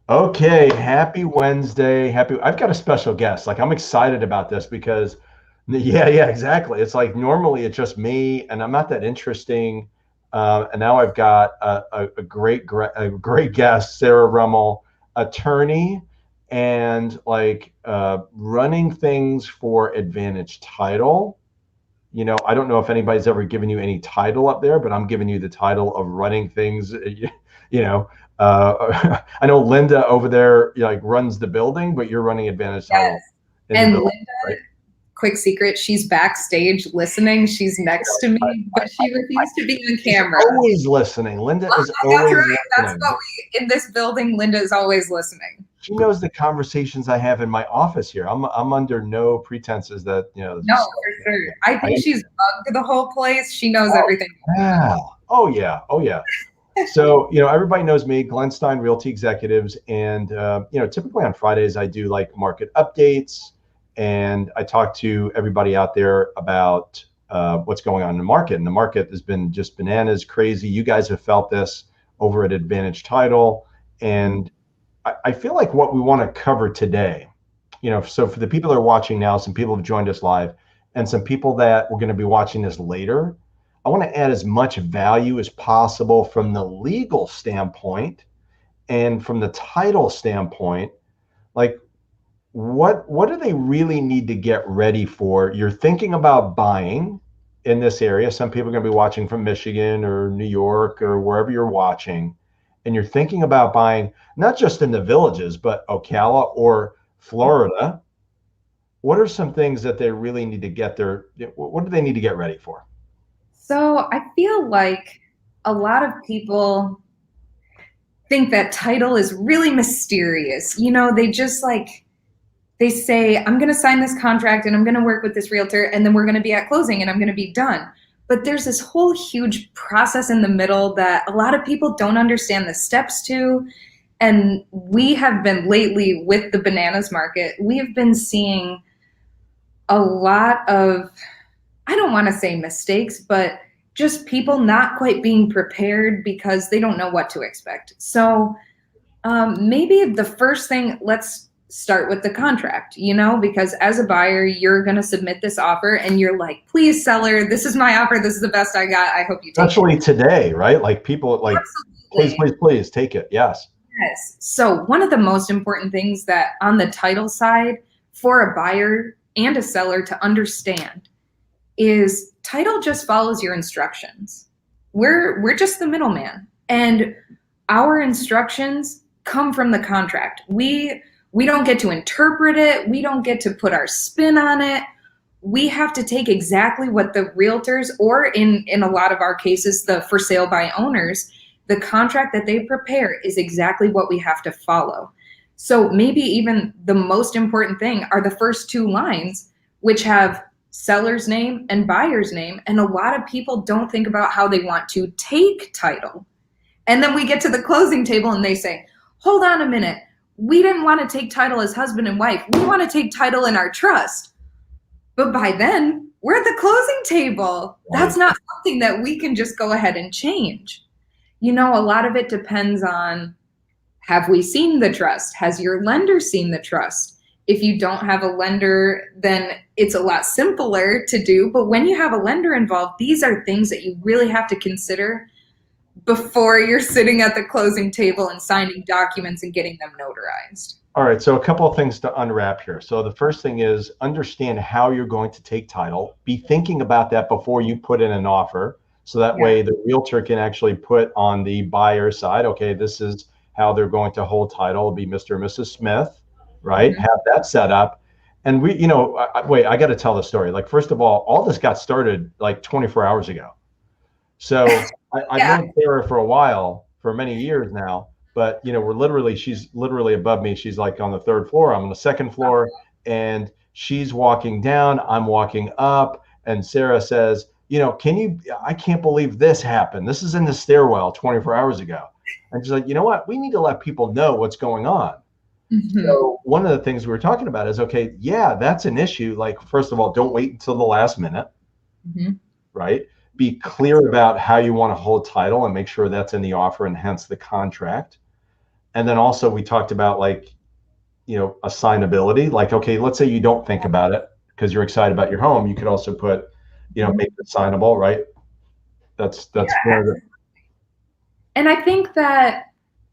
Okay, happy Wednesday. I've got a special guest. Like I'm excited about this because yeah, exactly. It's like normally it's just me and I'm not that interesting. And now I've got a great guest, Sarah Rummel, attorney and running things for Advantage Title. I don't know if anybody's ever given you any title up there, but I'm giving you the title of running things. You know, I know Linda over there like runs the building, but you're running Advantage Yes. Title in the And building, Linda, right? quick secret, she's backstage listening. She's next to I, me, but she refused to be on she's camera. always listening. Linda is That's always right. That's listening. what in this building, Linda is always listening. She knows the conversations I have in my office here. I'm under no pretenses that No, for sure. I think I, she's bugged the whole place. She knows oh everything. yeah, oh yeah. So, everybody knows me, Glenn Stein, Realty Executives. And, typically on Fridays, I do like market updates and I talk to everybody out there about what's going on in the market. And the market has been just bananas, crazy. You guys have felt this over at Advantage Title. And I feel like what we want to cover today, so for the people that are watching now, some people have joined us live and some people that we're going to be watching this later. I want to add as much value as possible from the legal standpoint and from the title standpoint. Like, what do they really need to get ready for? You're thinking about buying in this area. Some people are going to be watching from Michigan or New York or wherever you're watching, and you're thinking about buying not just in the villages, but Ocala or Florida. What are some things that they really need to get there? What do they need to get ready for? So I feel like a lot of people think that title is really mysterious. They just they say, I'm going to sign this contract and I'm going to work with this realtor and then we're going to be at closing and I'm going to be done. But there's this whole huge process in the middle that a lot of people don't understand the steps to. And we have been lately with the bananas market, we have been seeing a lot of, I don't want to say mistakes, but just people not quite being prepared because they don't know what to expect. So maybe the first thing, let's start with the contract, because as a buyer, you're going to submit this offer and you're like, please, seller, this is my offer. This is the best I got. I hope you take it. Especially today, right? Like people like, please, Absolutely. please, please take it. Yes. Yes. So, one of the most important things that on the title side for a buyer and a seller to understand is title just follows your instructions. We're just the middleman, and our instructions come from the contract. We don't get to interpret it. We don't get to put our spin on it. We have to take exactly what the realtors, or in a lot of our cases, the for sale by owners, the contract that they prepare is exactly what we have to follow. So maybe even the most important thing are the first two lines, which have seller's name and buyer's name. And a lot of people don't think about how they want to take title. And then we get to the closing table and they say, hold on a minute. We didn't want to take title as husband and wife. We want to take title in our trust. But by then, we're at the closing table. Right. That's not something that we can just go ahead and change. A lot of it depends on, have we seen the trust? Has your lender seen the trust? If you don't have a lender, then it's a lot simpler to do. But when you have a lender involved, these are things that you really have to consider before you're sitting at the closing table and signing documents and getting them notarized. All right. So a couple of things to unwrap here. So the first thing is understand how you're going to take title. Be thinking about that before you put in an offer. So that way the realtor can actually put on the buyer side, okay, this is how they're going to hold title. It'll be Mr. and Mrs. Smith, right? Mm-hmm. Have that set up. And wait, I got to tell the story. Like, first of all this got started like 24 hours ago. So I've Yeah. known Sarah for a while, for many years now, but she's literally above me. She's like on the third floor. I'm on the second floor, and she's walking down. I'm walking up, and Sarah says, I can't believe this happened. This is in the stairwell 24 hours ago. And she's like, you know what? We need to let people know what's going on. Mm-hmm. So one of the things we were talking about is, okay, yeah, that's an issue. Like, first of all, don't wait until the last minute, Mm-hmm. right? Be clear about how you want to hold title and make sure that's in the offer and hence the contract. And then also we talked about like, assignability. Like, okay, let's say you don't think about it because you're excited about your home. You could also put, make it assignable, right? That's one of the. And I think that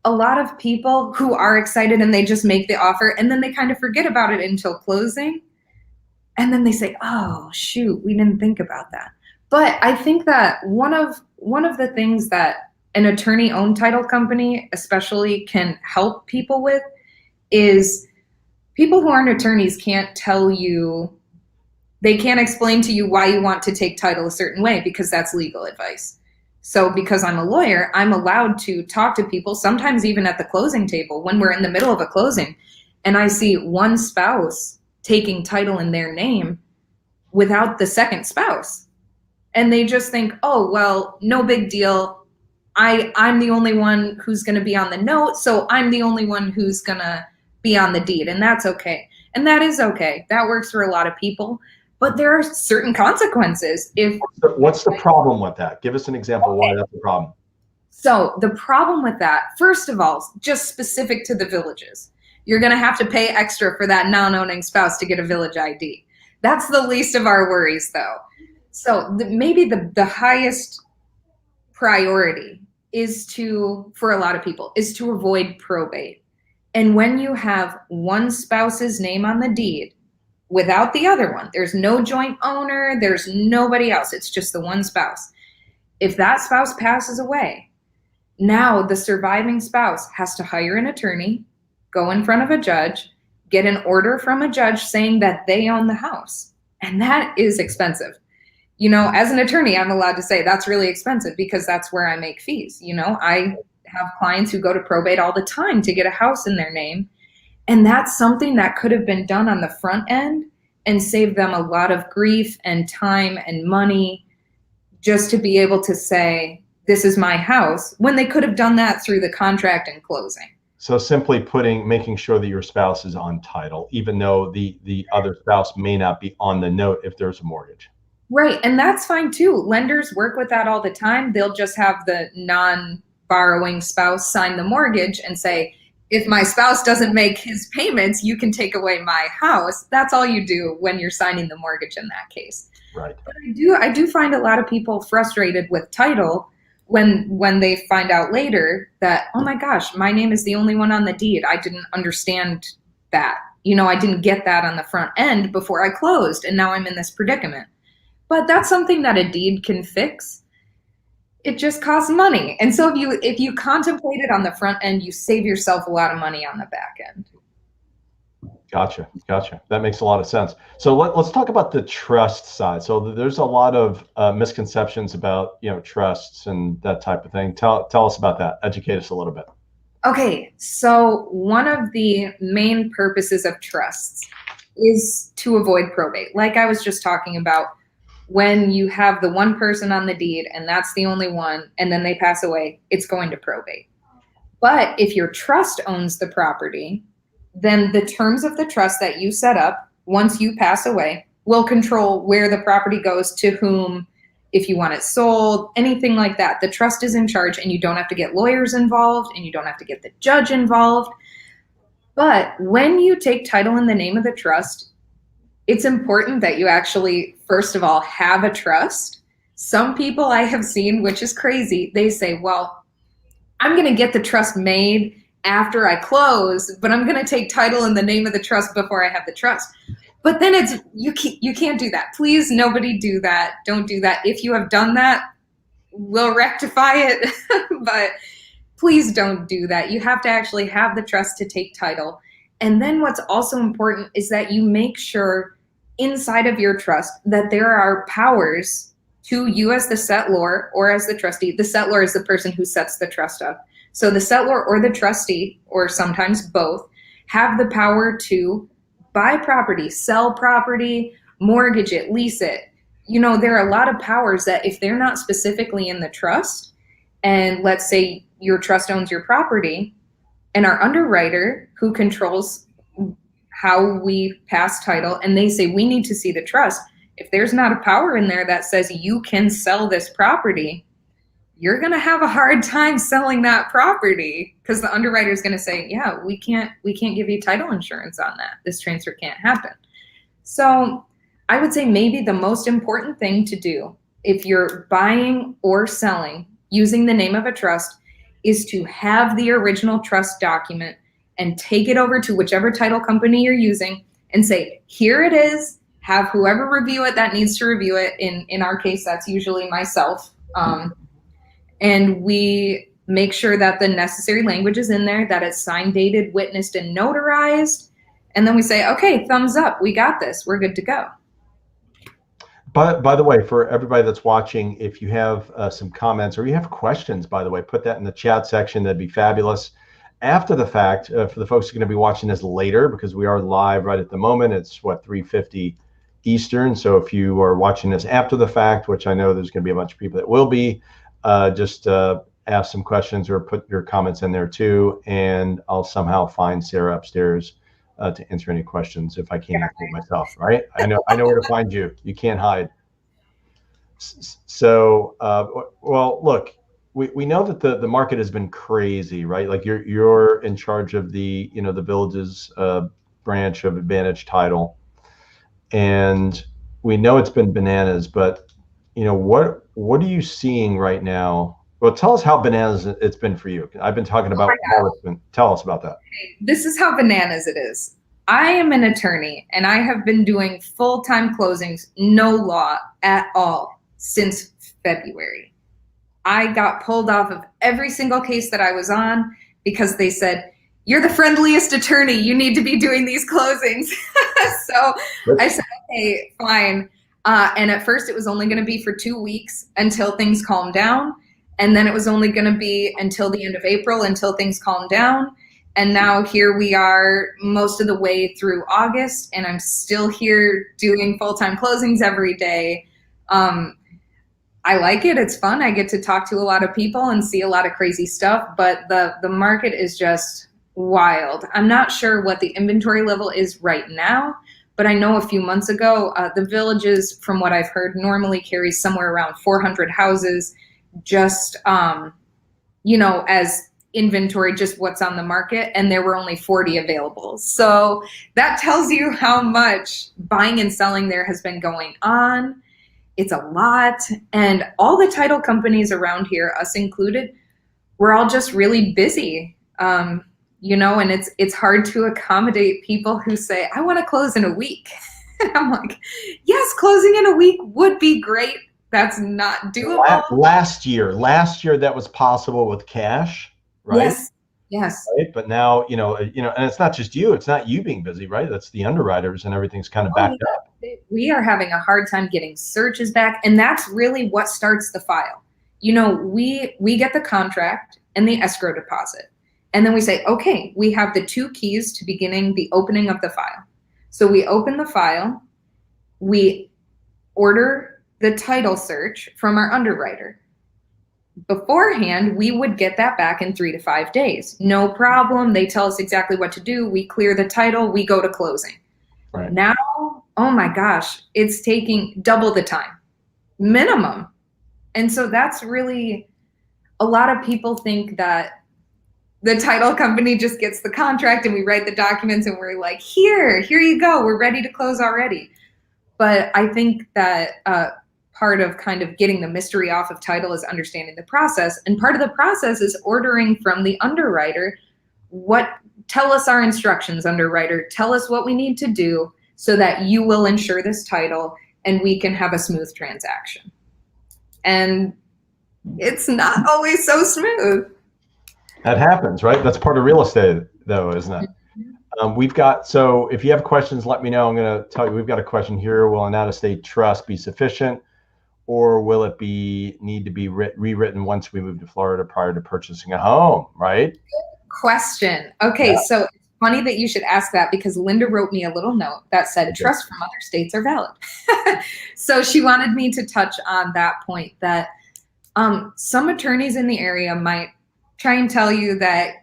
a lot of people who are excited and they just make the offer and then they kind of forget about it until closing. And then they say, "Oh, shoot, we didn't think about that." But I think that one of the things that an attorney-owned title company especially can help people with is people who aren't attorneys can't tell you, they can't explain to you why you want to take title a certain way because that's legal advice. So because I'm a lawyer, I'm allowed to talk to people, sometimes even at the closing table when we're in the middle of a closing and I see one spouse taking title in their name without the second spouse. And they just think, oh, well, no big deal. I'm the only one who's going to be on the note, so I'm the only one who's going to be on the deed, and that's okay. And that is okay. That works for a lot of people. But there are certain consequences. What's the problem with that? Give us an example why that's a problem. So the problem with that, first of all, just specific to the villages, you're going to have to pay extra for that non-owning spouse to get a village ID. That's the least of our worries, though. So maybe the highest priority is for a lot of people, is to avoid probate. And when you have one spouse's name on the deed without the other one, there's no joint owner, there's nobody else, it's just the one spouse. If that spouse passes away, now the surviving spouse has to hire an attorney, go in front of a judge, get an order from a judge saying that they own the house. And that is expensive. As an attorney, I'm allowed to say that's really expensive because that's where I make fees. I have clients who go to probate all the time to get a house in their name. And that's something that could have been done on the front end and saved them a lot of grief and time and money just to be able to say, this is my house, when they could have done that through the contract and closing. So simply making sure that your spouse is on title, even though the other spouse may not be on the note if there's a mortgage. Right. And that's fine too. Lenders work with that all the time. They'll just have the non-borrowing spouse sign the mortgage and say, if my spouse doesn't make his payments, you can take away my house. That's all you do when you're signing the mortgage in that case. Right. But I do find a lot of people frustrated with title when they find out later that, oh my gosh, my name is the only one on the deed. I didn't understand that. I didn't get that on the front end before I closed, and now I'm in this predicament. But that's something that a deed can fix. It just costs money. And so if you contemplate it on the front end, you save yourself a lot of money on the back end. Gotcha. That makes a lot of sense. So let's talk about the trust side. So there's a lot of misconceptions about, trusts and that type of thing. Tell us about that. Educate us a little bit. Okay. So one of the main purposes of trusts is to avoid probate. Like I was just talking about, when you have the one person on the deed and that's the only one, and then they pass away, it's going to probate. But if your trust owns the property, then the terms of the trust that you set up once you pass away will control where the property goes, to whom, if you want it sold, anything like that. The trust is in charge, and you don't have to get lawyers involved and you don't have to get the judge involved. But when you take title in the name of the trust, it's important that you actually, first of all, have a trust. Some people I have seen, which is crazy, they say, well, I'm going to get the trust made after I close, but I'm going to take title in the name of the trust before I have the trust. But then you can't do that. Please, nobody do that. Don't do that. If you have done that, we'll rectify it. But please don't do that. You have to actually have the trust to take title. And then what's also important is that you make sure inside of your trust that there are powers to you as the settlor or as the trustee. The settlor is the person who sets the trust up. So the settlor or the trustee, or sometimes both, have the power to buy property, sell property, mortgage it, lease it. There are a lot of powers that if they're not specifically in the trust, and let's say your trust owns your property, and our underwriter who controls how we pass title, and they say, we need to see the trust. If there's not a power in there that says you can sell this property, you're going to have a hard time selling that property, because the underwriter is going to say, yeah, we can't give you title insurance on that. This transfer can't happen. So I would say maybe the most important thing to do if you're buying or selling using the name of a trust is to have the original trust document and take it over to whichever title company you're using and say, here it is, have whoever review it that needs to review it. In our case, that's usually myself. And we make sure that the necessary language is in there, that it's signed, dated, witnessed, and notarized. And then we say, okay, thumbs up, we got this, we're good to go. But by the way, for everybody that's watching, if you have some comments or you have questions, by the way, put that in the chat section. That'd be fabulous. After the fact, for the folks who are going to be watching this later, because we are live right at the moment, it's what, 3:50 Eastern. So if you are watching this after the fact, which I know there's going to be a bunch of people that will be, just ask some questions or put your comments in there too, and I'll somehow find Sarah upstairs to answer any questions if I can't answer it myself, right? I know where to find you. You can't hide. So, well, look, we know that the market has been crazy, right? Like you're in charge of the the Villages branch of Advantage Title, and we know it's been bananas. But what are you seeing right now? Well, tell us how bananas it's been for you. I've been talking about how it's been. Tell us about that. This is how bananas it is. I am an attorney, and I have been doing full-time closings, no law at all, since February. I got pulled off of every single case that I was on because they said, you're the friendliest attorney, you need to be doing these closings. So I said, okay, fine. And at first it was only going to be for 2 weeks until things calmed down. And then it was only going to be until the end of April until things calmed down. And now here we are most of the way through August, and I'm still here doing full-time closings every day. I like it. It's fun. I get to talk to a lot of people and see a lot of crazy stuff, but the market is just wild. I'm not sure what the inventory level is right now, but I know a few months ago, the Villages, from what I've heard, normally carries somewhere around 400 houses just, as inventory, just what's on the market, and there were only 40 available. So that tells you how much buying and selling there has been going on. It's a lot. And all the title companies around here, us included, we're all just really busy. And it's hard to accommodate people who say, I want to close in a week. And I'm like, yes, closing in a week would be great. That's not doable. Last year that was possible with cash, right? Yes. Right? But now, and it's not just you. It's not you being busy, right? That's the underwriters, and everything's kind of backed up. We are having a hard time getting searches back, and that's really what starts the file. We get the contract and the escrow deposit, and then we say, okay, we have the 2 keys to beginning the opening of the file. So we open the file, we order the title search from our underwriter. Beforehand, we would get that back in 3 to 5 days. No problem. They tell us exactly what to do. We clear the title. We go to closing. Right. Now, oh my gosh, it's taking double the time, minimum. And so that's really, a lot of people think that the title company just gets the contract and we write the documents and we're like, here you go. We're ready to close already. But I think that part of kind of getting the mystery off of title is understanding the process. And part of the process is ordering from the underwriter, tell us our instructions, underwriter, tell us what we need to do so that you will insure this title and we can have a smooth transaction. And it's not always so smooth. That happens, right? That's part of real estate though, isn't it? So if you have questions, let me know. I'm going to tell you, we've got a question here. Will an out-of-state trust be sufficient, or will it need to be rewritten once we move to Florida prior to purchasing a home, right? Good question. Okay, So it's funny that you should ask that, because Linda wrote me a little note that said trusts from other states are valid. So she wanted me to touch on that point, that some attorneys in the area might try and tell you that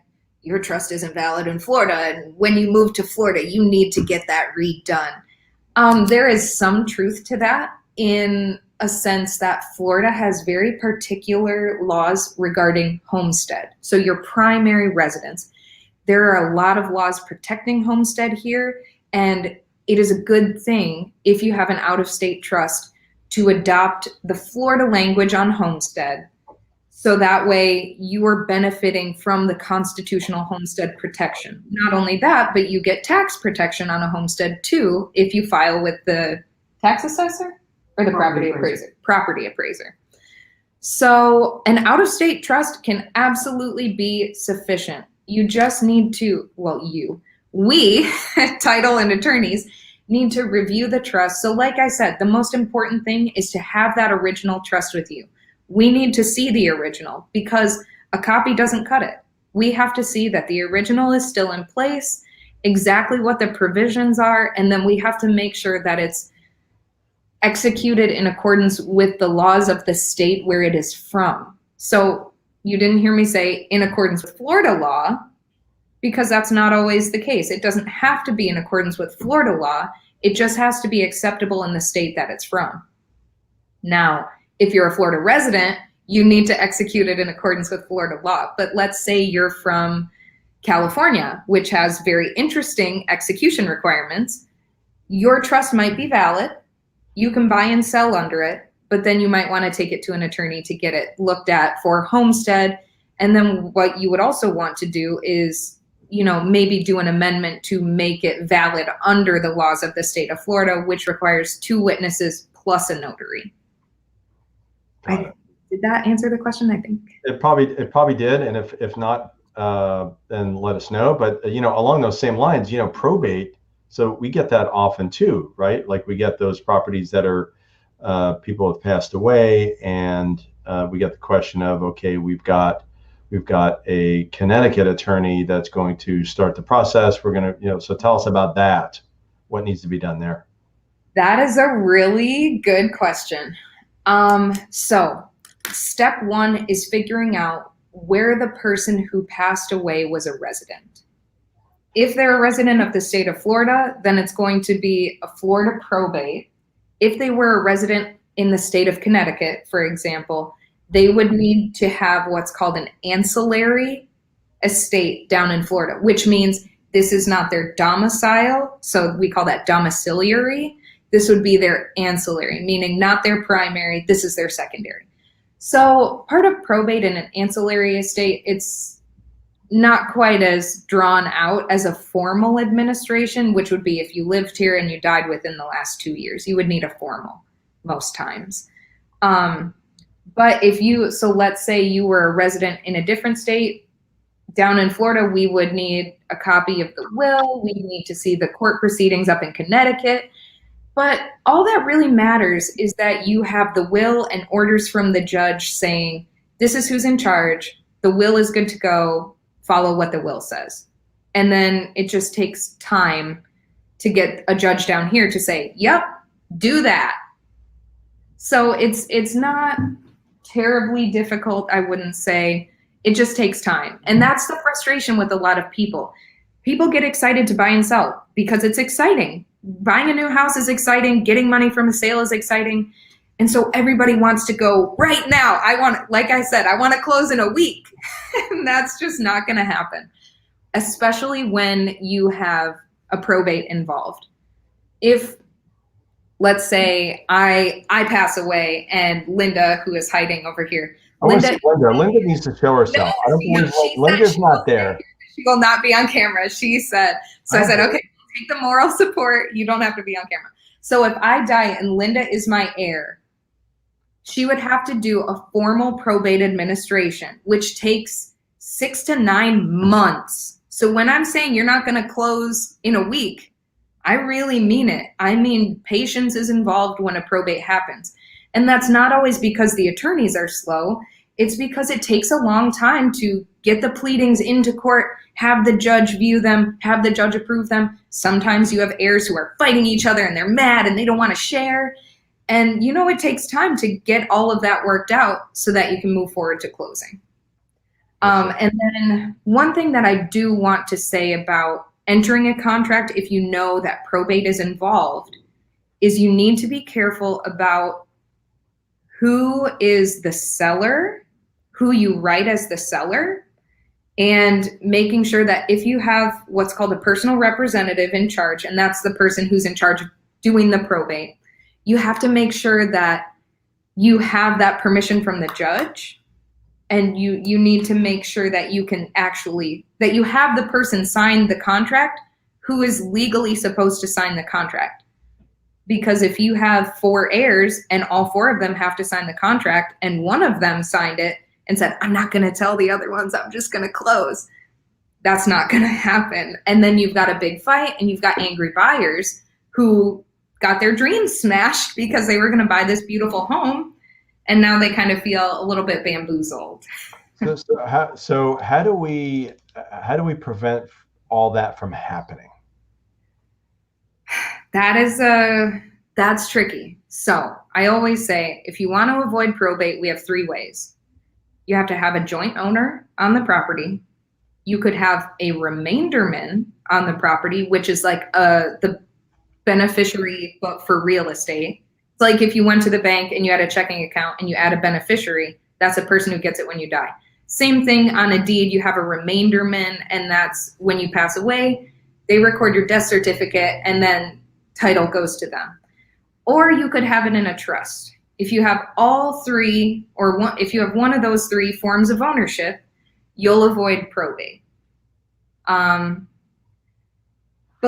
your trust isn't valid in Florida, and when you move to Florida, you need to get that redone. There is some truth to that in a sense that Florida has very particular laws regarding homestead. So your primary residence. There are a lot of laws protecting homestead here, and it is a good thing if you have an out-of-state trust to adopt the Florida language on homestead. So that way you are benefiting from the constitutional homestead protection. Not only that, but you get tax protection on a homestead too if you file with the tax assessor or the property appraiser. Property appraiser. So an out-of-state trust can absolutely be sufficient. You just need to, we, title and attorneys, need to review the trust. So like I said, the most important thing is to have that original trust with you. We need to see the original because a copy doesn't cut it. We have to see that the original is still in place, exactly what the provisions are, and then we have to make sure that it's executed in accordance with the laws of the state where it is from. So you didn't hear me say in accordance with Florida law, because that's not always the case. It doesn't have to be in accordance with Florida law. It just has to be acceptable in the state that it's from. Now, if you're a Florida resident, you need to execute it in accordance with Florida law. But let's say you're from California, which has very interesting execution requirements. Your trust might be valid. You can buy and sell under it, but then you might want to take it to an attorney to get it looked at for homestead. And then what you would also want to do is, maybe do an amendment to make it valid under the laws of the state of Florida, which requires 2 witnesses plus a notary. Did that answer the question? I think it probably did, and if not, then let us know. But along those same lines, probate. So we get that often too, right? Like we get those properties that are people have passed away, and we get the question of, okay, we've got a Connecticut attorney that's going to start the process. We're going to, so tell us about that. What needs to be done there? That is a really good question. So step 1 is figuring out where the person who passed away was a resident. If they're a resident of the state of Florida, then it's going to be a Florida probate. If they were a resident in the state of Connecticut, for example, they would need to have what's called an ancillary estate down in Florida, which means this is not their domicile. So we call that domiciliary. This would be their ancillary, meaning not their primary. This is their secondary. So part of probate in an ancillary estate, it's not quite as drawn out as a formal administration, which would be if you lived here and you died within the last 2 years, you would need a formal most times. But so let's say you were a resident in a different state, down in Florida, we would need a copy of the will. We need to see the court proceedings up in Connecticut. But all that really matters is that you have the will and orders from the judge saying, this is who's in charge. The will is good to go. Follow what the will says. And then it just takes time to get a judge down here to say, yep, do that. So it's not terribly difficult, I wouldn't say. It just takes time. And that's the frustration with a lot of people. People get excited to buy and sell because it's exciting. Buying a new house is exciting. Getting money from a sale is exciting. And so everybody wants to go right now. Like I said, I want to close in a week. And that's just not going to happen, especially when you have a probate involved. If, let's say, I pass away and Linda, who is hiding over here. Linda needs to show herself. No, I don't believe Linda's not there. She will not be on camera, she said. So I said, okay, take the moral support. You don't have to be on camera. So if I die and Linda is my heir, she would have to do a formal probate administration, which takes 6 to 9 months. So when I'm saying you're not going to close in a week, I really mean it. I mean, patience is involved when a probate happens. And that's not always because the attorneys are slow. It's because it takes a long time to get the pleadings into court, have the judge view them, have the judge approve them. Sometimes you have heirs who are fighting each other and they're mad and they don't want to share. And it takes time to get all of that worked out so that you can move forward to closing. And then one thing that I do want to say about entering a contract, if you know that probate is involved, is you need to be careful about who is the seller, who you write as the seller, and making sure that if you have what's called a personal representative in charge, and that's the person who's in charge of doing the probate, you have to make sure that you have that permission from the judge, and you need to make sure that you can actually, that you have the person sign the contract who is legally supposed to sign the contract. Because if you have 4 heirs and all 4 of them have to sign the contract and one of them signed it and said, I'm not going to tell the other ones, I'm just going to close, that's not going to happen. And then you've got a big fight and you've got angry buyers who got their dreams smashed because they were going to buy this beautiful home, and now they kind of feel a little bit bamboozled. So how do we prevent all that from happening? That's tricky. So I always say, if you want to avoid probate, we have 3 ways. You have to have a joint owner on the property. You could have a remainderman on the property, which is like the beneficiary, but for real estate. It's like if you went to the bank and you had a checking account and you add a beneficiary, that's a person who gets it when you die. Same thing on a deed, you have a remainderman, and that's when you pass away, they record your death certificate and then title goes to them. Or you could have it in a trust. If you have all 3, or if you have one of those 3 forms of ownership, you'll avoid probate. But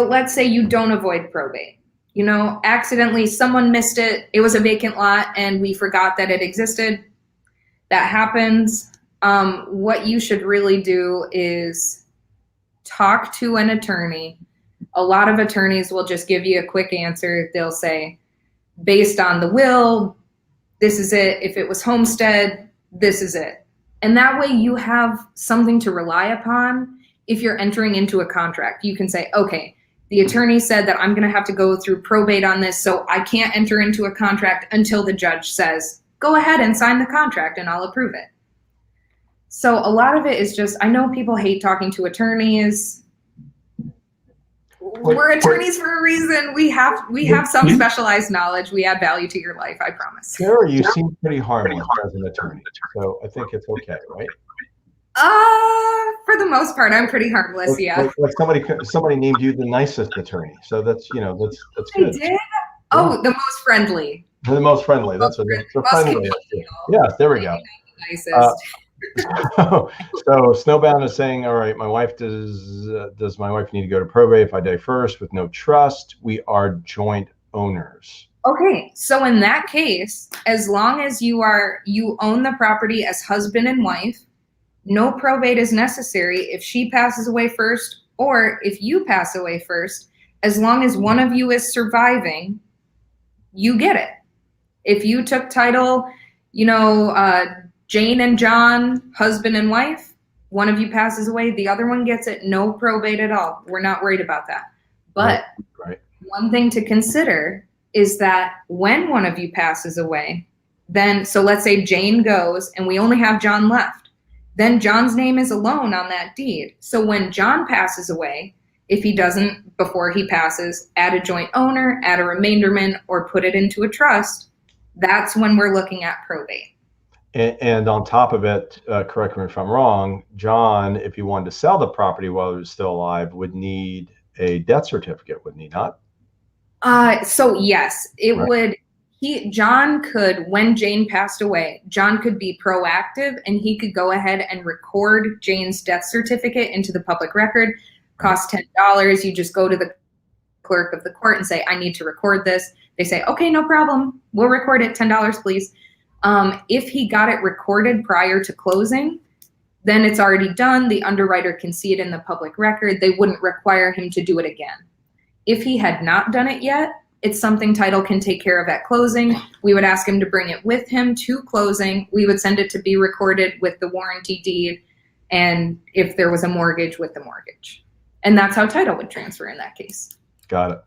let's say you don't avoid probate. You know, accidentally someone missed it. It was a vacant lot and we forgot that it existed. That happens. What you should really do is talk to an attorney. A lot of attorneys will just give you a quick answer. They'll say, based on the will, this is it. If it was homestead, this is it. And that way you have something to rely upon. If you're entering into a contract, you can say, okay, the attorney said that I'm going to have to go through probate on this, so I can't enter into a contract until the judge says, go ahead and sign the contract and I'll approve it. So a lot of it is just, I know people hate talking to attorneys. We're attorneys for a reason. We have some specialized knowledge. We add value to your life, I promise. Sarah, you seem pretty harmless as an attorney, so I think it's okay, right? For the most part, I'm pretty harmless. Yeah. Like somebody named you the nicest attorney, so that's good. I did? Oh, the most friendly. The most friendly. That's a friendly. Yeah, there we go. Nicest. So Snowbound is saying, all right, my wife does my wife need to go to probate if I die first with no trust? We are joint owners. Okay, so in that case, as long as you own the property as husband and wife, no probate is necessary if she passes away first or if you pass away first. As long as one of you is surviving, you get it. If you took title, Jane and John, husband and wife, one of you passes away, the other one gets it, no probate at all. We're not worried about that. But right. One thing to consider is that when one of you passes away, then, so let's say Jane goes and we only have John left, then John's name is alone on that deed. So when John passes away, if he doesn't, before he passes, add a joint owner, add a remainderman, or put it into a trust, that's when we're looking at probate. And on top of it, correct me if I'm wrong, John, if he wanted to sell the property while he was still alive, would need a death certificate, wouldn't he not? So yes, it would. John could, when Jane passed away, John could be proactive and he could go ahead and record Jane's death certificate into the public record. Cost $10. You just go to the clerk of the court and say, I need to record this. They say, okay, no problem. We'll record it. $10, please. If he got it recorded prior to closing, then it's already done. The underwriter can see it in the public record. They wouldn't require him to do it again. If he had not done it yet, it's something title can take care of at closing. We would ask him to bring it with him to closing. We would send it to be recorded with the warranty deed, and if there was a mortgage, with the mortgage. And that's how title would transfer in that case. Got it.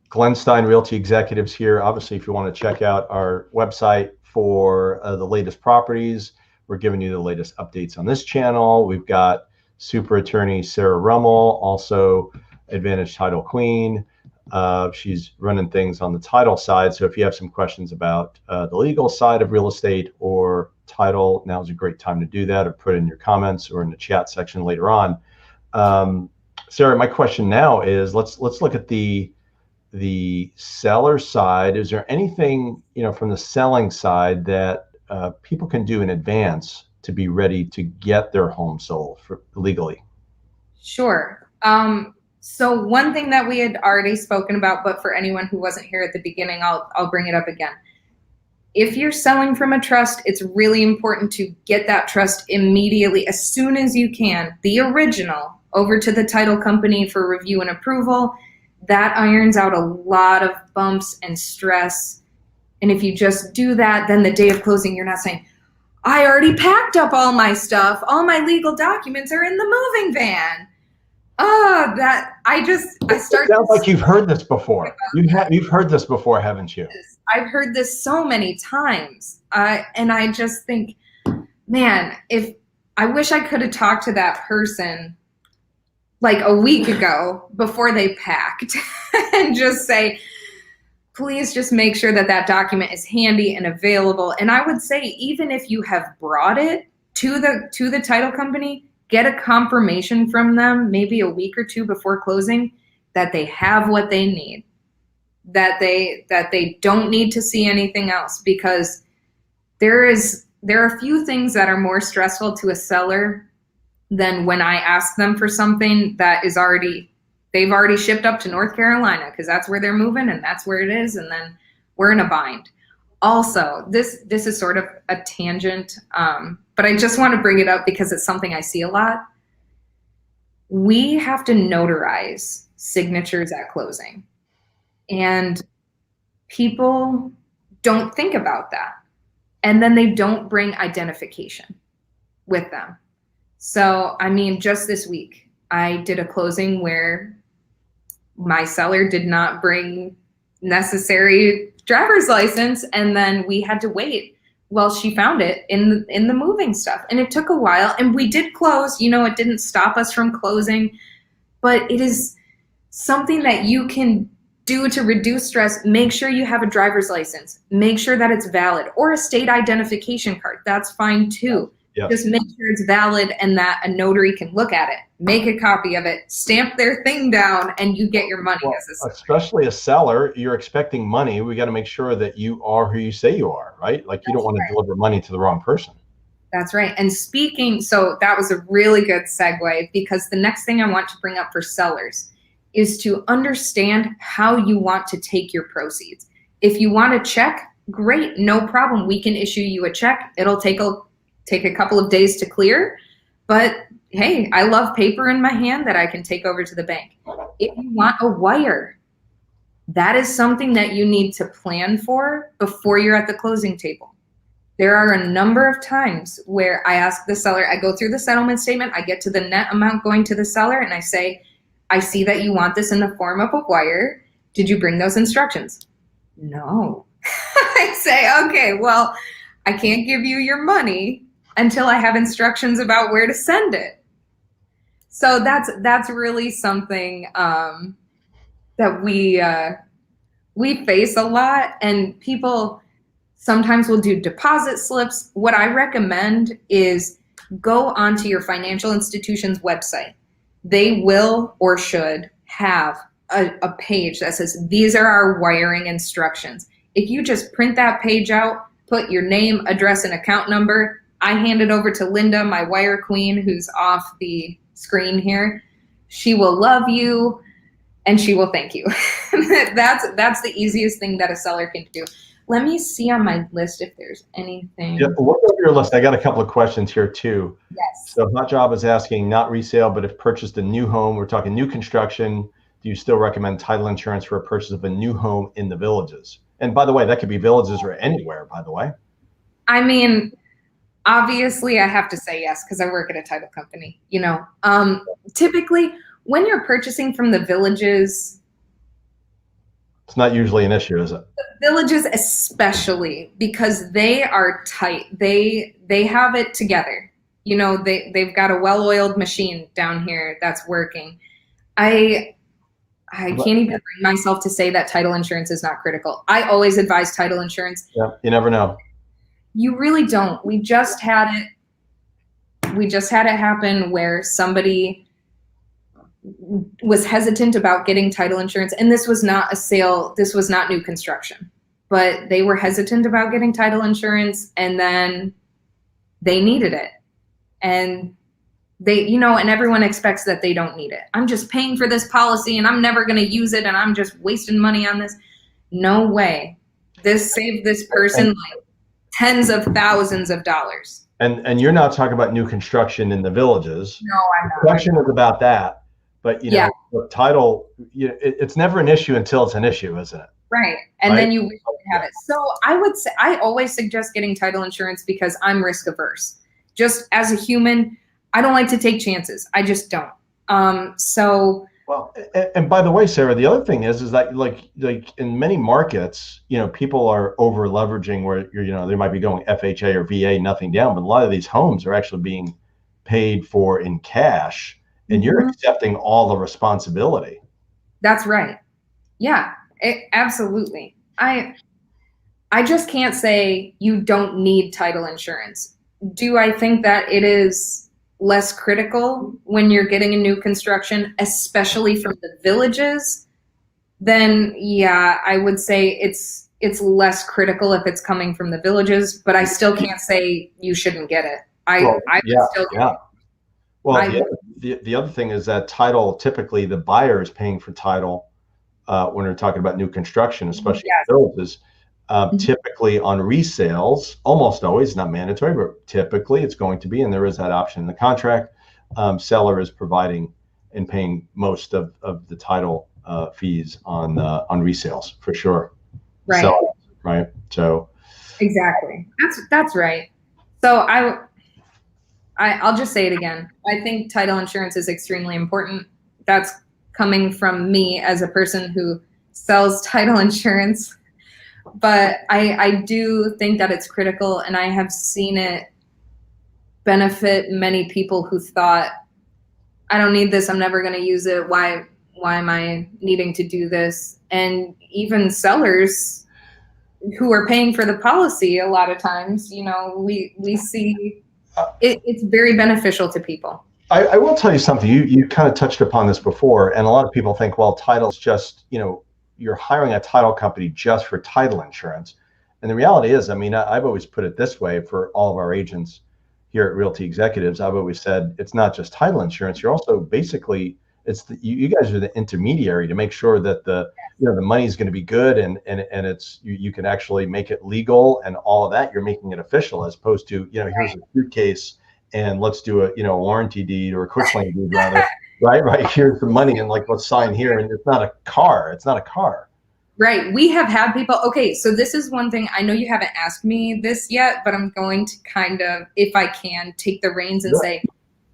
Glenn Stein Realty Executives here. Obviously, if you want to check out our website for the latest properties, we're giving you the latest updates on this channel. We've got super attorney Sarah Rummel, also Advantage Title Queen. She's running things on the title side. So if you have some questions about the legal side of real estate or title, now is a great time to do that, or put in your comments or in the chat section later on. Sarah, my question now is, let's look at the seller side. Is there anything, from the selling side that people can do in advance to be ready to get their home sold legally? Sure. So one thing that we had already spoken about, but for anyone who wasn't here at the beginning, I'll bring it up again. If you're selling from a trust, it's really important to get that trust immediately, as soon as you can, the original, over to the title company for review and approval. That irons out a lot of bumps and stress. And if you just do that, then the day of closing, you're not saying, I already packed up all my stuff. All my legal documents are in the moving van. I start. It sounds like you've heard this before. You've heard this before, haven't you? I've heard this so many times. And I just think, man, I wish I could have talked to that person like a week ago before they packed and just say, please just make sure that document is handy and available. And I would say, even if you have brought it to the title company, get a confirmation from them maybe a week or two before closing that they have what they need, that they don't need to see anything else, because there are a few things that are more stressful to a seller than when I ask them for something that they've already shipped up to North Carolina, because that's where they're moving and that's where it is, and then we're in a bind. Also, this is sort of a tangent, but I just want to bring it up because it's something I see a lot. We have to notarize signatures at closing, and people don't think about that. And then they don't bring identification with them. So, I mean, just this week, I did a closing where my seller did not bring necessary driver's license, and then we had to wait while she found it in the moving stuff. And it took a while, and we did close. It didn't stop us from closing, but it is something that you can do to reduce stress. Make sure you have a driver's license. Make sure that it's valid, or a state identification card. That's fine too. Yes. Just make sure it's valid and that a notary can look at it, make a copy of it, stamp their thing down, and you get your money. Well, especially a seller, you're expecting money. We got to make sure that you are who you say you are, right? Like, you don't want to deliver money to the wrong person. That's right. And so that was a really good segue, because the next thing I want to bring up for sellers is to understand how you want to take your proceeds. If you want a check, great, no problem. We can issue you a check. It'll take a couple of days to clear, but hey, I love paper in my hand that I can take over to the bank. If you want a wire, that is something that you need to plan for before you're at the closing table. There are a number of times where I ask the seller, I go through the settlement statement, I get to the net amount going to the seller, and I say, I see that you want this in the form of a wire. Did you bring those instructions? No. I say, okay, well, I can't give you your money until I have instructions about where to send it. So that's really something that we face a lot, and people sometimes will do deposit slips. What I recommend is go onto your financial institution's website. They will or should have a page that says, these are our wiring instructions. If you just print that page out, put your name, address, and account number, I hand it over to Linda, my wire queen, who's off the screen here. She will love you and she will thank you. That's the easiest thing that a seller can do. Let me see on my list if there's anything. Yeah, look over your list. I got a couple of questions here too. Yes. So Hot Job is asking, not resale, but if purchased a new home, we're talking new construction, do you still recommend title insurance for a purchase of a new home in the Villages? And by the way, that could be Villages or anywhere, by the way. I mean, obviously I have to say yes, because I work at a title company. Typically when you're purchasing from the Villages, it's not usually an issue, is it? The Villages especially, because they are tight. They have it together. They've got a well-oiled machine down here that's working. I can't even bring myself to say that title insurance is not critical. I always advise title insurance. Yeah, you never know. You really don't. We just had it happen where somebody was hesitant about getting title insurance, and this was not a sale, this was not new construction, but they were hesitant about getting title insurance, and then they needed it. And and everyone expects that they don't need it. I'm just paying for this policy and I'm never going to use it and I'm just wasting money on this. No way. This saved this person like tens of thousands of dollars. And you're not talking about new construction in the villages. No, I'm not. Construction is about that. But, the title, it's never an issue until it's an issue, isn't it? Right. And then you wish you could have it. So I would say, I always suggest getting title insurance because I'm risk averse. Just as a human, I don't like to take chances. I just don't. Well, and by the way, Sarah, the other thing is that like in many markets, people are over leveraging where they might be going FHA or VA, nothing down, but a lot of these homes are actually being paid for in cash, and you're accepting all the responsibility. That's right. Yeah, absolutely. I just can't say you don't need title insurance. Do I think that it is less critical when you're getting a new construction, especially from the villages? Then yeah, I would say it's less critical if it's coming from the villages, but I still can't say you shouldn't get it. Well, the other thing is that title, typically the buyer is paying for title when we're talking about new construction, especially in villages. Typically on resales, almost always, not mandatory, but typically it's going to be, and there is that option in the contract, seller is providing and paying most of the title fees on resales for sure. Right. So, right. So exactly. That's right. So I'll just say it again. I think title insurance is extremely important. That's coming from me as a person who sells title insurance. But I do think that it's critical, and I have seen it benefit many people who thought, I don't need this, I'm never going to use it. Why am I needing to do this? And even sellers who are paying for the policy, a lot of times, we see it's very beneficial to people. I will tell you something. You kind of touched upon this before, and a lot of people think, well, title's just, you're hiring a title company just for title insurance. And the reality is, I've always put it this way for all of our agents here at Realty Executives. I've always said, it's not just title insurance. You're also basically, you guys are the intermediary to make sure that the money is going to be good and it's, you can actually make it legal and all of that. You're making it official, as opposed to, here's a suitcase and let's do a warranty deed or a quitclaim deed rather. Right. Here's the money and let's sign here. And it's not a car. Right. We have had people. Okay. So this is one thing. I know you haven't asked me this yet, but I'm going to kind of, if I can, take the reins and say,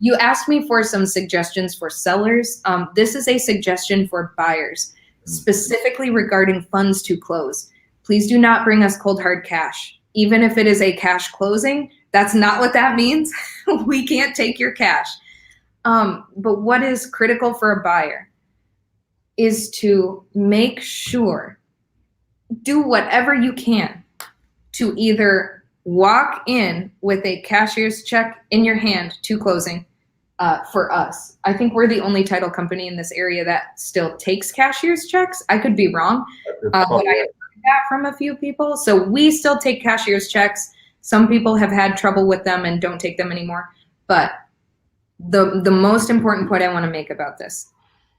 you asked me for some suggestions for sellers. This is a suggestion for buyers, specifically regarding funds to close. Please do not bring us cold hard cash. Even if it is a cash closing, that's not what that means. We can't take your cash. But what is critical for a buyer is to make sure, do whatever you can to either walk in with a cashier's check in your hand to closing. For us, I think we're the only title company in this area that still takes cashier's checks. I could be wrong, but I have heard that from a few people. So we still take cashier's checks. Some people have had trouble with them and don't take them anymore. But the most important point I want to make about this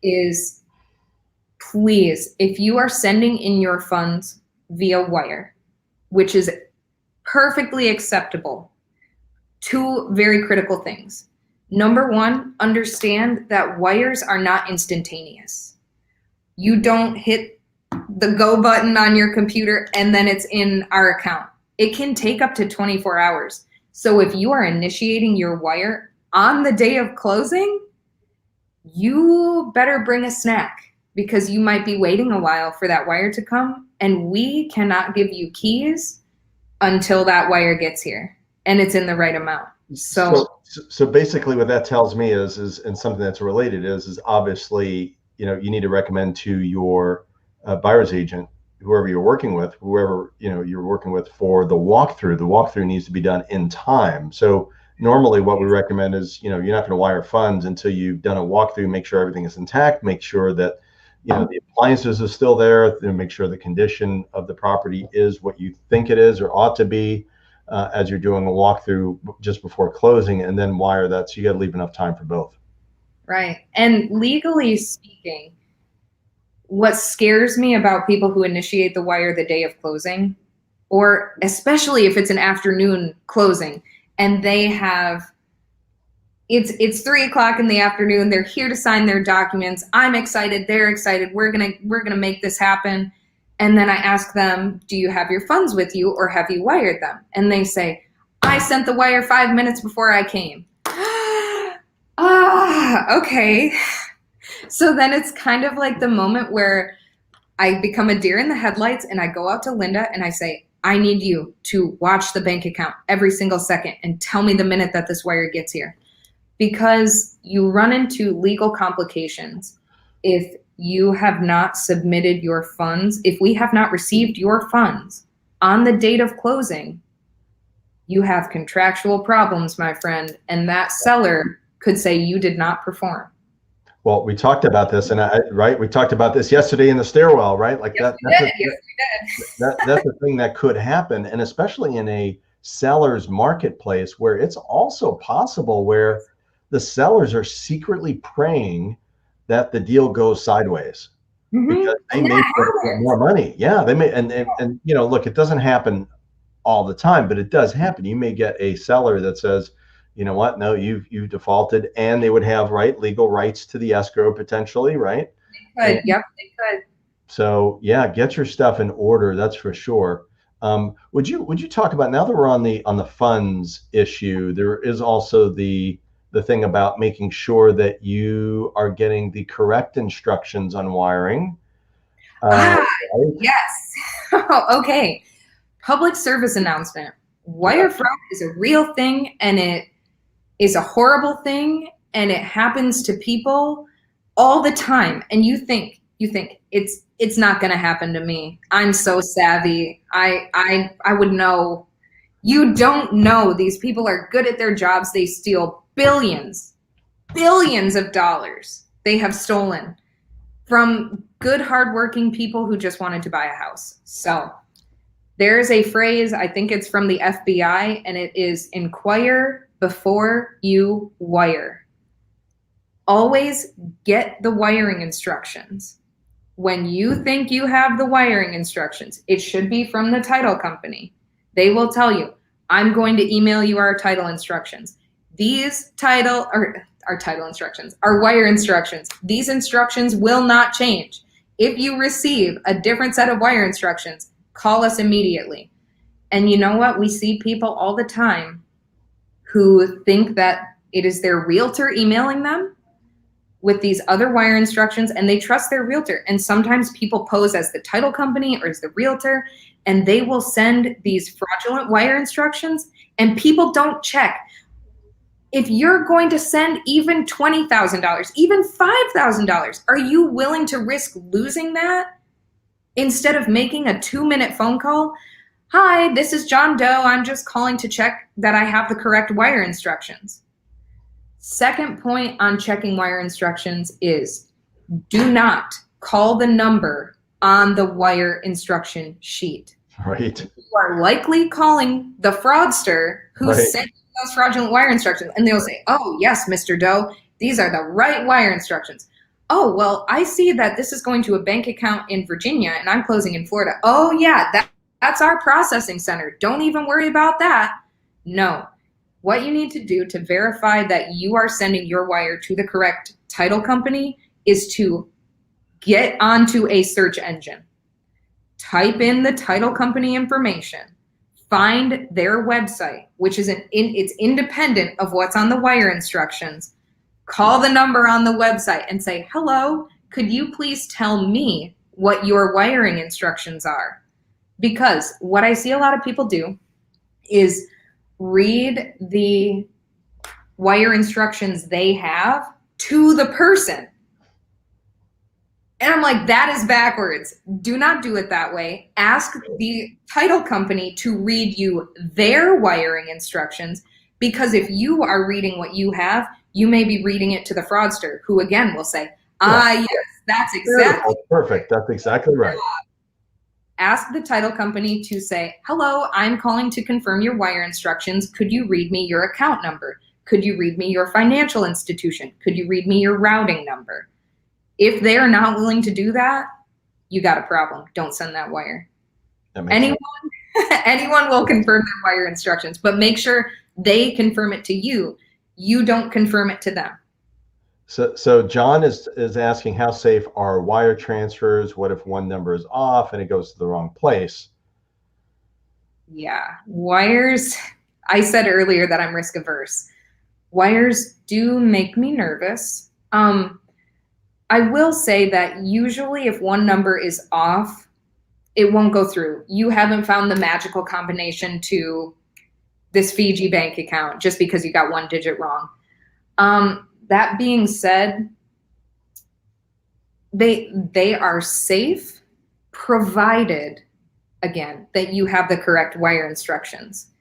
is, please, if you are sending in your funds via wire, which is perfectly acceptable, two very critical things. Number one, understand that wires are not instantaneous. You don't hit the go button on your computer and then it's in our account. It can take up to 24 hours. So if you are initiating your wire on the day of closing, you better bring a snack, because you might be waiting a while for that wire to come, and we cannot give you keys until that wire gets here and it's in the right amount. So basically what that tells me is and something that's related is obviously you need to recommend to your buyer's agent, whoever you're working with, whoever you're working with for the walkthrough. The walkthrough needs to be done in time. So normally, what we recommend is you're not going to wire funds until you've done a walkthrough, make sure everything is intact, make sure that the appliances are still there, then make sure the condition of the property is what you think it is or ought to be as you're doing a walkthrough just before closing, and then wire that. So you got to leave enough time for both. Right. And legally speaking, what scares me about people who initiate the wire the day of closing, or especially if it's an afternoon closing and they have it's 3 o'clock in the afternoon, they're here to sign their documents, I'm excited, they're excited, we're gonna make this happen. And then I ask them, do you have your funds with you or have you wired them? And they say, I sent the wire 5 minutes before I came. Okay. So then it's kind of like the moment where I become a deer in the headlights and I go out to Linda and I say, I need you to watch the bank account every single second and tell me the minute that this wire gets here. Because you run into legal complications if you have not submitted your funds. If we have not received your funds on the date of closing, you have contractual problems, my friend, and that seller could say you did not perform. Well, we talked about this, and we talked about this yesterday in the stairwell, right? Like Yes, that's we did. that's a thing that could happen, and especially in a seller's marketplace where it's also possible where the sellers are secretly praying that the deal goes sideways because they may get more money. Yeah, they may, and look, it doesn't happen all the time, but it does happen. You may get a seller that says, you know what, no, you've defaulted, and they would have legal rights to the escrow potentially, right? They could. Yep, they could. So yeah, get your stuff in order. That's for sure. Would you talk about, now that we're on the funds issue, there is also the thing about making sure that you are getting the correct instructions on wiring. Right? Yes. Okay. Public service announcement. Wire fraud is a real thing, and it is a horrible thing, and it happens to people all the time. And you think it's not going to happen to me. I'm so savvy. I would know. You don't know. These people are good at their jobs. They steal billions of dollars. They have stolen from good, hardworking people who just wanted to buy a house. So there's a phrase, I think it's from the FBI, and it is inquire before you wire. Always get the wiring instructions. When you think you have the wiring instructions, it should be from the title company. They will tell you, I'm going to email you our title instructions. These our title instructions, our wire instructions. These instructions will not change. If you receive a different set of wire instructions, call us immediately. And you know what? We see people all the time who think that it is their realtor emailing them with these other wire instructions, and they trust their realtor. And sometimes people pose as the title company or as the realtor, and they will send these fraudulent wire instructions, and people don't check. If you're going to send even $20,000, even $5,000, are you willing to risk losing that instead of making a 2-minute phone call? Hi, this is John Doe. I'm just calling to check that I have the correct wire instructions. Second point on checking wire instructions is do not call the number on the wire instruction sheet. Right. You are likely calling the fraudster who sent those fraudulent wire instructions, and they'll say, oh, yes, Mr. Doe, these are the right wire instructions. Oh, well, I see that this is going to a bank account in Virginia, and I'm closing in Florida. Oh, yeah, that's our processing center. Don't even worry about that. No. What you need to do to verify that you are sending your wire to the correct title company is to get onto a search engine. Type in the title company information. Find their website, which is it's independent of what's on the wire instructions. Call the number on the website and say, hello, could you please tell me what your wiring instructions are? Because what I see a lot of people do is read the wire instructions they have to the person. And I'm like, that is backwards. Do not do it that way. Ask the title company to read you their wiring instructions, because if you are reading what you have, you may be reading it to the fraudster, who again will say, Yeah. ah, yes, that's exactly. Perfect. That's exactly right. Ask the title company to say, hello, I'm calling to confirm your wire instructions. Could you read me your account number? Could you read me your financial institution? Could you read me your routing number? If they're not willing to do that, you got a problem. Don't send that wire. Anyone, anyone will confirm their wire instructions, but make sure they confirm it to you. You don't confirm it to them. So John is asking, how safe are wire transfers? What if one number is off and it goes to the wrong place? Yeah, wires. I said earlier that I'm risk averse. Wires do make me nervous. I will say that usually if one number is off, it won't go through. You haven't found the magical combination to this Fiji bank account just because you got one digit wrong. That being said, they are safe, provided, again, that you have the correct wire instructions.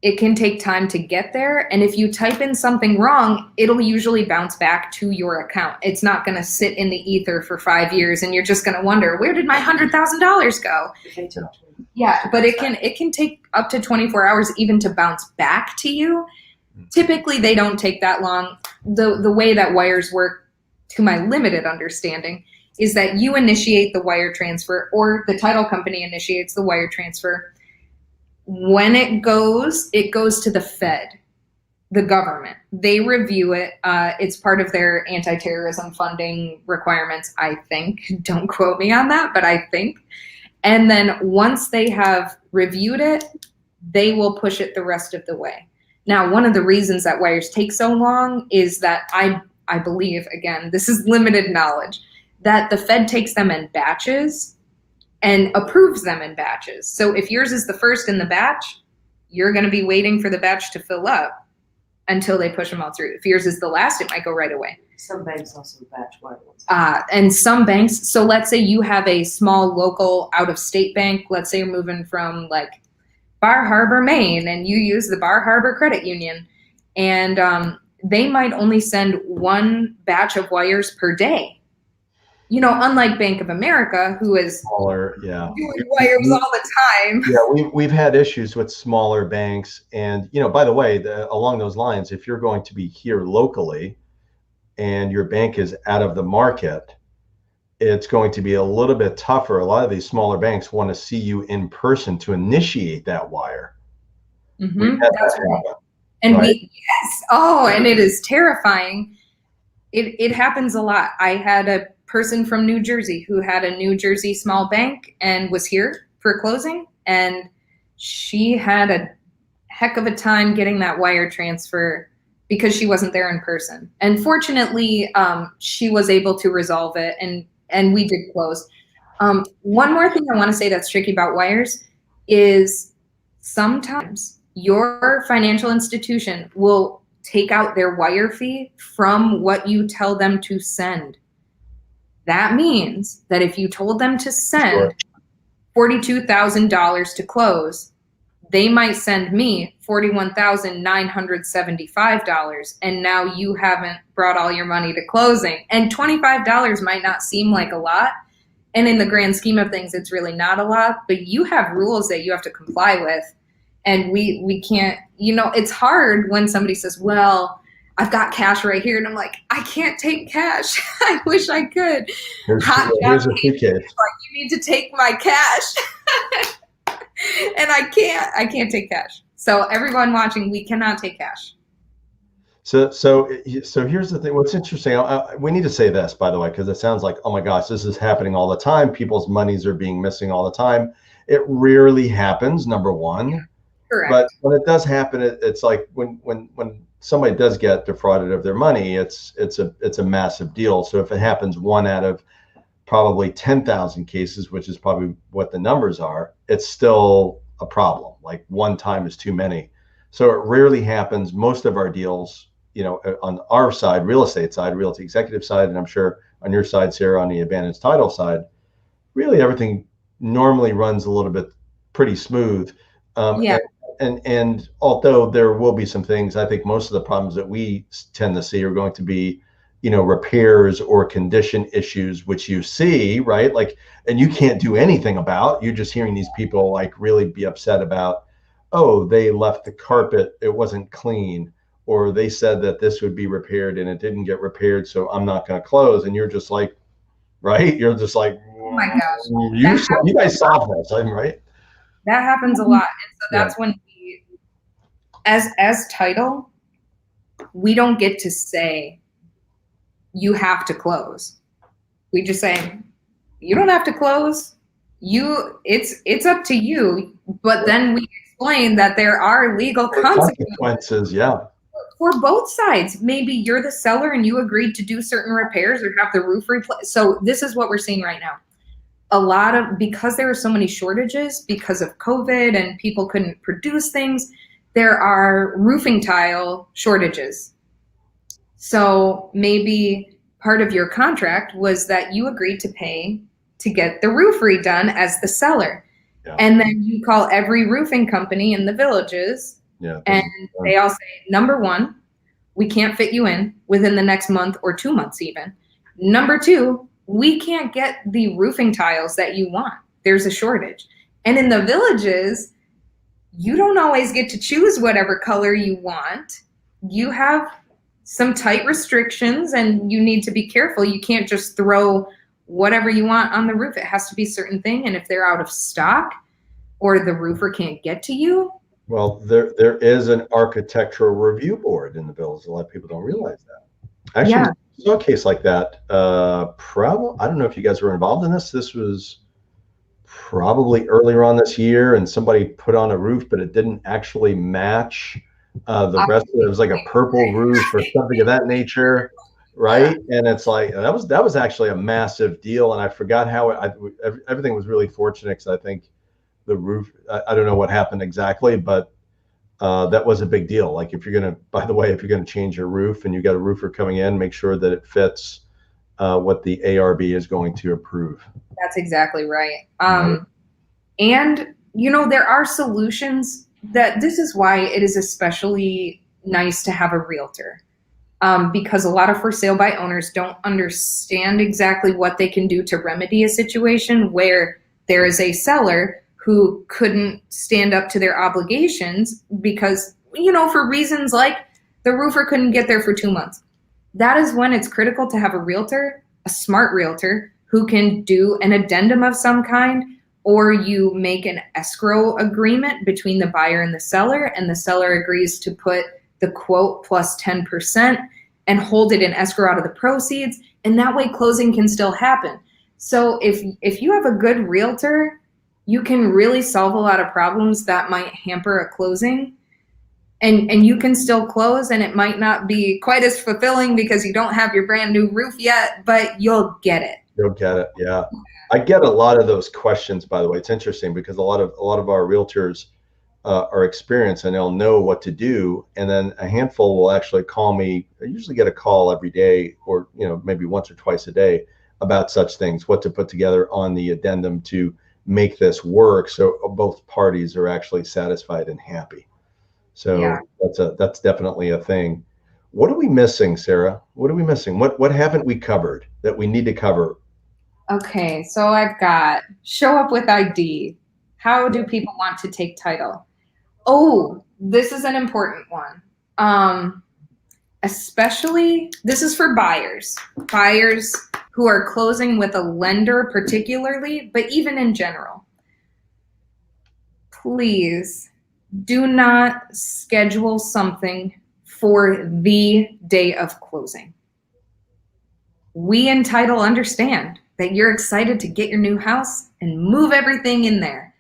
It can take time to get there, and if you type in something wrong, it'll usually bounce back to your account. It's not going to sit in the ether for 5 years, and you're just going to wonder, where did my $100,000 go? Yeah, but it can take up to 24 hours even to bounce back to you. Typically, they don't take that long. The way that wires work, to my limited understanding, is that you initiate the wire transfer, or the title company initiates the wire transfer. When it goes to the Fed, the government. They review it. It's part of their anti-terrorism funding requirements, I think. Don't quote me on that, but I think. And then once they have reviewed it, they will push it the rest of the way. Now, one of the reasons that wires take so long is that I believe, again, this is limited knowledge, that the Fed takes them in batches and approves them in batches. So if yours is the first in the batch, you're going to be waiting for the batch to fill up until they push them all through. If yours is the last, it might go right away. Some banks also batch wireless. And some banks, so let's say you have a small local out-of-state bank. Let's say you're moving from like Bar Harbor, Maine, and you use the Bar Harbor Credit Union, and they might only send one batch of wires per day. You know, unlike Bank of America, who is smaller, doing wires all the time. Yeah, we've had issues with smaller banks, and by the way, along those lines, if you're going to be here locally, and your bank is out of the market, it's going to be a little bit tougher. A lot of these smaller banks want to see you in person to initiate that wire. Mm-hmm. That's right. And right? Yes. Oh, and it is terrifying. It happens a lot. I had a person from New Jersey who had a New Jersey small bank and was here for closing, and she had a heck of a time getting that wire transfer because she wasn't there in person. And fortunately, she was able to resolve it, and we did close. One more thing I want to say that's tricky about wires is sometimes your financial institution will take out their wire fee from what you tell them to send. That means that if you told them to send $42,000 to close, they might send me $41,975, and now you haven't brought all your money to closing. And $25 might not seem like a lot, and in the grand scheme of things, it's really not a lot, but you have rules that you have to comply with, and we can't, it's hard when somebody says, well, I've got cash right here, and I'm like, I can't take cash. I wish I could. Here's a suitcase. You need to take my cash. And I can't take cash. So everyone watching, we cannot take cash. So here's the thing. What's interesting, we need to say this, by the way, because it sounds like, oh my gosh, this is happening all the time. People's monies are being missing all the time. It rarely happens, number one. Correct. But when it does happen, it's like when somebody does get defrauded of their money, it's a massive deal. So if it happens one out of probably 10,000 cases, which is probably what the numbers are, it's still a problem. Like one time is too many. So it rarely happens. Most of our deals on our side, real estate side, realty executive side, and I'm sure on your side, Sarah, on the abandoned title side, really everything normally runs a little bit pretty smooth. Yeah. And although there will be some things, I think most of the problems that we tend to see are going to be, repairs or condition issues, which you see, right? Like, and you can't do anything about. You're just hearing these people like really be upset about, oh, they left the carpet, it wasn't clean, or they said that this would be repaired and it didn't get repaired, so I'm not going to close. And you're just like, right? You're just like, Oh my gosh. you guys solve this, right? That happens a lot. And so Yeah. that's when we, as title, we don't get to say, you have to close. We just say, you don't have to close. It's up to you. But then we explain that there are legal consequences. Yeah. For both sides. Maybe you're the seller and you agreed to do certain repairs or have the roof replaced. So this is what we're seeing right now. Because there are so many shortages because of COVID and people couldn't produce things, there are roofing tile shortages. So maybe part of your contract was that you agreed to pay to get the roof redone as the seller. Yeah. And then you call every roofing company in the villages, and they all say, number one, we can't fit you in within the next month or 2 months even. Number two, we can't get the roofing tiles that you want. There's a shortage. And in the villages, you don't always get to choose whatever color you want. You have some tight restrictions and you need to be careful. You can't just throw whatever you want on the roof. It has to be a certain thing. And if they're out of stock or the roofer can't get to you. Well, there is an architectural review board in the bills. A lot of people don't realize that. Actually, yeah. Saw a case like that. Probably, I don't know if you guys were involved in this. This was probably earlier on this year, and somebody put on a roof, but it didn't actually match the rest of it. It was like a purple roof or something of that nature, right? And it's like that was actually a massive deal, and I forgot how everything was really fortunate because I think the roof. I don't know what happened exactly, but that was a big deal. Like if you're gonna change your roof and you got a roofer coming in, make sure that it fits what the ARB is going to approve. That's exactly right. And there are solutions that this is why it is especially nice to have a realtor. Because a lot of for sale by owners don't understand exactly what they can do to remedy a situation where there is a seller who couldn't stand up to their obligations because, for reasons like the roofer couldn't get there for 2 months. That is when it's critical to have a realtor, a smart realtor, who can do an addendum of some kind, or you make an escrow agreement between the buyer and the seller agrees to put the quote plus 10% and hold it in escrow out of the proceeds. And that way closing can still happen. So if you have a good realtor, you can really solve a lot of problems that might hamper a closing, and you can still close, and it might not be quite as fulfilling because you don't have your brand new roof yet, but you'll get it. You'll get it. Yeah. I get a lot of those questions, by the way. It's interesting because a lot of our realtors are experienced and they'll know what to do. And then a handful will actually call me. I usually get a call every day or, maybe once or twice a day about such things, what to put together on the addendum to make this work so both parties are actually satisfied and happy. So yeah. That's definitely a thing. What are we missing, Sarah? What are we missing? What haven't we covered that we need to cover? Okay, so I've got show up with ID. How do people want to take title? Oh, this is an important one. Especially, this is for buyers who are closing with a lender particularly, but even in general. Please do not schedule something for the day of closing. We in title understand that you're excited to get your new house and move everything in there.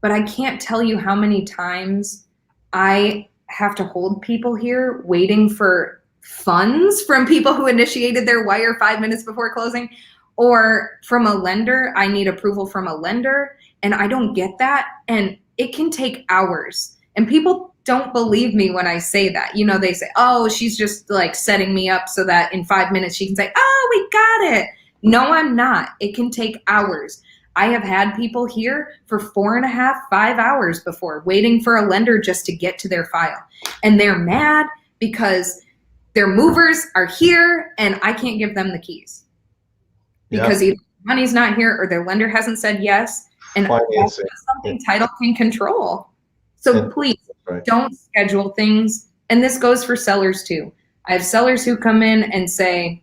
But I can't tell you how many times I have to hold people here waiting for funds from people who initiated their wire 5 minutes before closing, or from a lender. I need approval from a lender and I don't get that. And it can take hours. And people don't believe me when I say that. You know, they say, oh, she's just like setting me up so that in 5 minutes she can say, oh, we got it. No, I'm not. It can take hours. I have had people here for 4.5, 5 hours before waiting for a lender just to get to their file. And they're mad because their movers are here and I can't give them the keys because either money's not here or their lender hasn't said yes. And that's something title can control. So please don't schedule things. And this goes for sellers too. I have sellers who come in and say,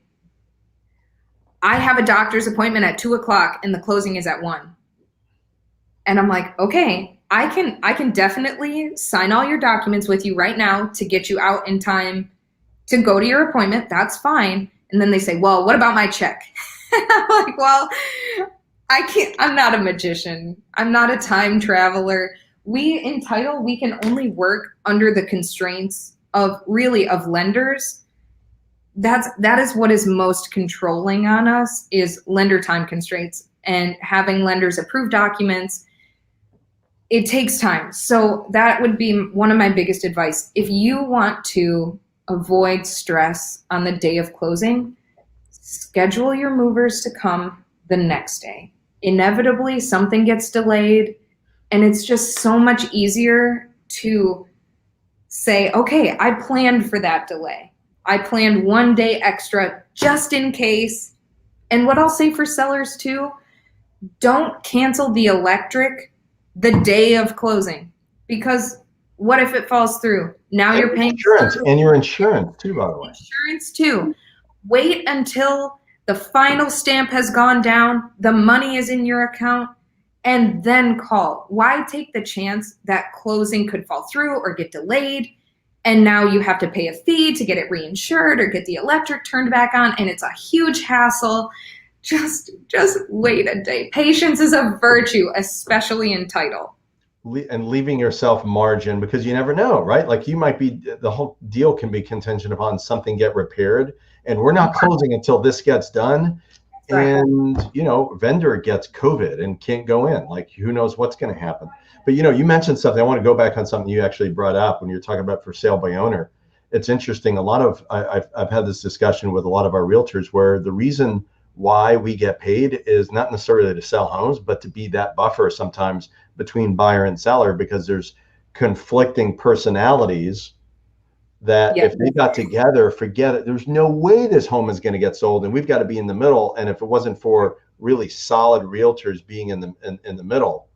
I have a doctor's appointment at 2:00 and the closing is at 1. And I'm like, okay, I can definitely sign all your documents with you right now to get you out in time to go to your appointment. That's fine. And then they say, well, what about my check? I'm like, well, I'm not a magician. I'm not a time traveler. We in title, we can only work under the constraints of lenders. That is what is most controlling on us is lender time constraints and having lenders approve documents. It takes time. So that would be one of my biggest advice. If you want to avoid stress on the day of closing, schedule your movers to come the next day. Inevitably, something gets delayed, and it's just so much easier to say, okay, I planned for that delay. I planned 1 day extra just in case. And what I'll say for sellers too, don't cancel the electric the day of closing, because what if it falls through? Now you're paying insurance and your insurance too, by the way. Insurance too. Wait until the final stamp has gone down, the money is in your account, and then call. Why take the chance that closing could fall through or get delayed? And now you have to pay a fee to get it reinsured or get the electric turned back on, and it's a huge hassle. Just wait a day. Patience is a virtue, especially in title. And leaving yourself margin, because you never know, right? Like you might be, the whole deal can be contingent upon something get repaired, and we're not closing until this gets done. And, vendor gets COVID and can't go in. Like, who knows what's going to happen. But, you mentioned something. I want to go back on something you actually brought up when you're talking about for sale by owner. It's interesting. I've had this discussion with a lot of our realtors where the reason why we get paid is not necessarily to sell homes, but to be that buffer sometimes between buyer and seller, because there's conflicting personalities that if they got together, forget it. There's no way this home is going to get sold, and we've got to be in the middle. And if it wasn't for really solid realtors being in the middle,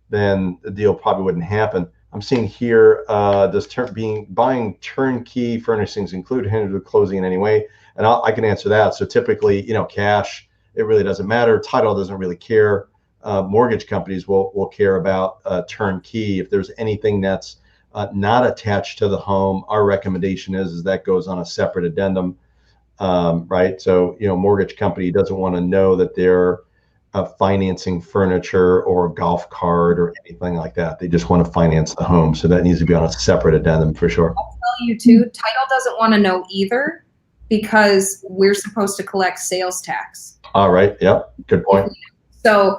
then the deal probably wouldn't happen. I'm seeing here, buying turnkey furnishings include hinder the closing in any way, and I can answer that. So typically, cash, it really doesn't matter. Title doesn't really care. Mortgage companies will care about turnkey. If there's anything that's not attached to the home, our recommendation is that goes on a separate addendum, right? So, mortgage company doesn't want to know that they're financing furniture or a golf cart or anything like that. They just want to finance the home. So that needs to be on a separate addendum for sure. I'll tell you too, title doesn't want to know either, because we're supposed to collect sales tax. All right. Yep. Good point. So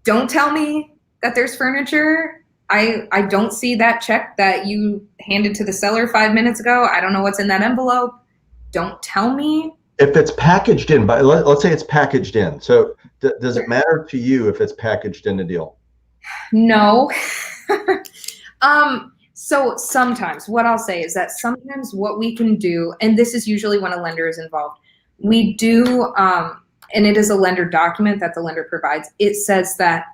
don't tell me that there's furniture. I don't see that check that you handed to the seller 5 minutes ago. I don't know what's in that envelope. Don't tell me. If it's packaged in, but let's say it's packaged in. So does it matter to you if it's packaged in the deal? No. So sometimes what I'll say is that sometimes what we can do, and this is usually when a lender is involved, we do, and it is a lender document that the lender provides. It says that